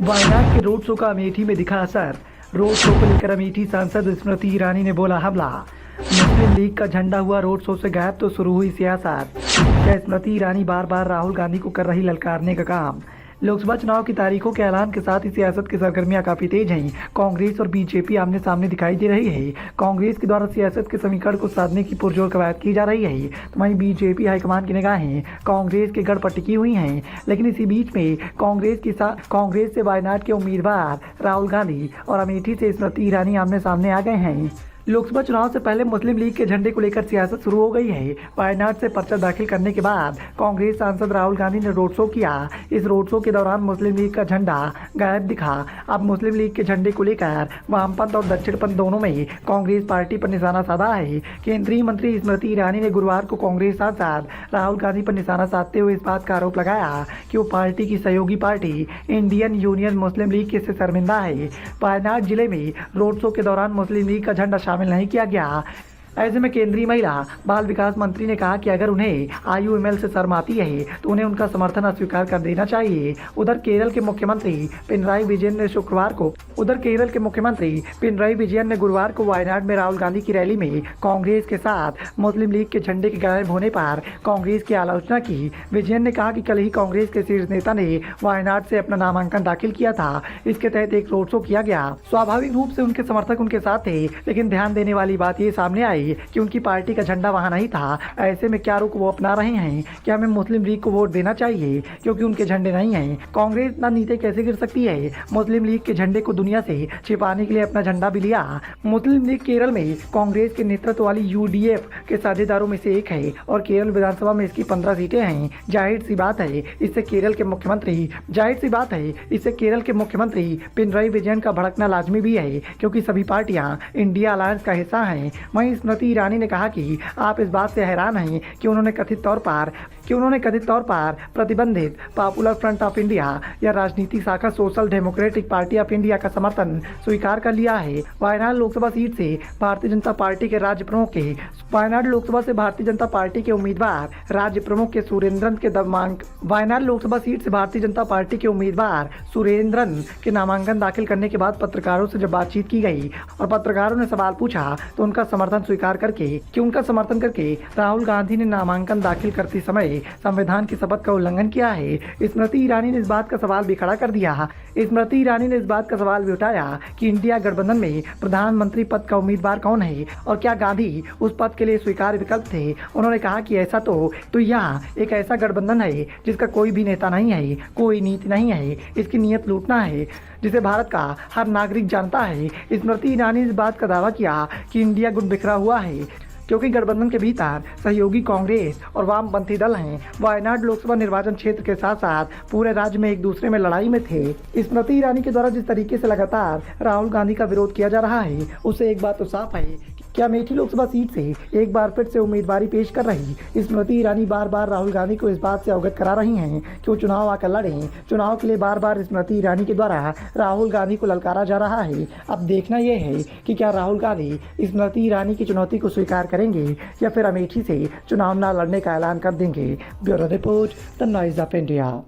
वायनाड के road show का अमेठी में दिखा असर। रोड शो को लेकर अमेठी सांसद स्मृति ईरानी ने बोला हमला। मुस्लिम लीग का झंडा हुआ रोड शो से गायब तो शुरू हुई सियासत। क्या स्मृति ईरानी बार बार राहुल गांधी को कर रही ललकारने का काम। लोकसभा चुनाव की तारीखों के ऐलान के साथ ही सियासत की सरगर्मियां काफी तेज हैं। कांग्रेस और बीजेपी आमने सामने दिखाई दे रही है। कांग्रेस के द्वारा सियासत के समीकरण को साधने की पुरजोर कवायद की जा रही है, तो वहीं बीजेपी हाईकमान की निगाहें कांग्रेस के गढ़ पर टिकी हुई हैं। लेकिन इसी बीच में कांग्रेस से वायनाड के उम्मीदवार राहुल गांधी और अमेठी से स्मृति ईरानी आमने सामने आ गए हैं। लोकसभा चुनाव से पहले मुस्लिम लीग के झंडे को लेकर सियासत शुरू हो गई है। वायनाड से पर्चा दाखिल करने के बाद कांग्रेस सांसद राहुल गांधी ने रोड शो किया। इस रोड शो के दौरान मुस्लिम लीग का झंडा गायब दिखा। अब मुस्लिम लीग के झंडे को लेकर वामपंथ और दक्षिणपंथ दोनों में कांग्रेस पार्टी पर निशाना साधा है। केंद्रीय मंत्री स्मृति ईरानी ने गुरुवार को कांग्रेस सांसद राहुल गांधी पर निशाना साधते हुए इस बात का आरोप लगाया कि वो पार्टी की सहयोगी पार्टी इंडियन यूनियन मुस्लिम लीग से शर्मिंदा है। वायनाड जिले में रोड शो के दौरान मुस्लिम लीग का झंडा शामिल नहीं किया गया। ऐसे में केंद्रीय महिला बाल विकास मंत्री ने कहा कि अगर उन्हें आईयूएमएल से शर्म आती है तो उन्हें उनका समर्थन अस्वीकार कर देना चाहिए। उधर केरल के मुख्यमंत्री पिनराई विजयन ने गुरुवार को वायनाड में राहुल गांधी की रैली में कांग्रेस के साथ मुस्लिम लीग के झंडे के गायब होने पर कांग्रेस की आलोचना की। विजयन ने कहा कि कल ही कांग्रेस के शीर्ष नेता ने वायनाड से अपना नामांकन दाखिल किया था। इसके तहत एक रोड शो किया गया। स्वाभाविक रूप से उनके समर्थक उनके साथ थे, लेकिन ध्यान देने वाली बात ये सामने आई कि उनकी पार्टी का झंडा वहां नहीं था। ऐसे में क्या रुख वो अपना रहे हैं कि हमें मुस्लिम लीग को वोट देना चाहिए क्योंकि उनके झंडे नहीं हैं। कांग्रेस इतना नीचे कैसे गिर सकती है। मुस्लिम लीग के झंडे को दुनिया से छिपाने के लिए अपना झंडा भी लिया। मुस्लिम लीग केरल में कांग्रेस के नेतृत्व वाली यूडीएफ के साझेदारों में से एक है और केरल विधानसभा में इसकी 15 सीटें हैं। जाहिर सी बात है इससे केरल के मुख्यमंत्री पिनराई विजयन का भड़कना लाजमी भी है, क्योंकि सभी पार्टियां इंडिया अलायंस का हिस्सा हैं। वहीं स्मृति ईरानी ने कहा कि आप इस बात से हैरान हैं कि उन्होंने कथित तौर पर प्रतिबंधित पॉपुलर फ्रंट ऑफ इंडिया या राजनीतिक शाखा social democratic party of India का समर्थन स्वीकार कर लिया है। वायनाड लोकसभा से भारतीय जनता पार्टी के उम्मीदवार राज्य प्रमुख के सुरेंद्रन के नामांकन दाखिल करने के बाद पत्रकारों से जब बातचीत की गई और पत्रकारों ने सवाल पूछा तो उनका समर्थन करके राहुल गांधी ने नामांकन दाखिल करते समय संविधान की शपथ का उल्लंघन किया है। स्मृति ईरानी ने इस बात का सवाल भी खड़ा कर दिया। स्मृति ईरानी ने इस बात का सवाल भी उठाया कि इंडिया गठबंधन में प्रधानमंत्री पद का उम्मीदवार कौन है और क्या गांधी उस पद के लिए स्वीकार्य विकल्प थे। उन्होंने कहा कि ऐसा तो यह एक ऐसा गठबंधन है जिसका कोई भी नेता नहीं है, कोई नीति नहीं है, इसकी नीयत लूटना है, जिसे भारत का हर नागरिक जानता है। स्मृति ईरानी ने इस बात का दावा किया कि इंडिया गुट बिखरा हुआ है क्योंकि गठबंधन के भीतर सहयोगी कांग्रेस और वामपंथी दल हैं। वायनाड लोकसभा निर्वाचन क्षेत्र के साथ साथ पूरे राज्य में एक दूसरे में लड़ाई में थे। स्मृति ईरानी के द्वारा जिस तरीके से लगातार राहुल गांधी का विरोध किया जा रहा है, उससे एक बात तो साफ है कि अमेठी लोकसभा सीट से एक बार फिर से उम्मीदवारी पेश कर रही स्मृति ईरानी बार बार राहुल गांधी को इस बात से अवगत करा रही हैं कि वो चुनाव आकर लड़ें। चुनाव के लिए बार बार स्मृति ईरानी के द्वारा राहुल गांधी को ललकारा जा रहा है। अब देखना यह है कि क्या राहुल गांधी स्मृति ईरानी की चुनौती को स्वीकार करेंगे या फिर अमेठी से चुनाव न लड़ने का ऐलान कर देंगे। Bureau report, the noise of India.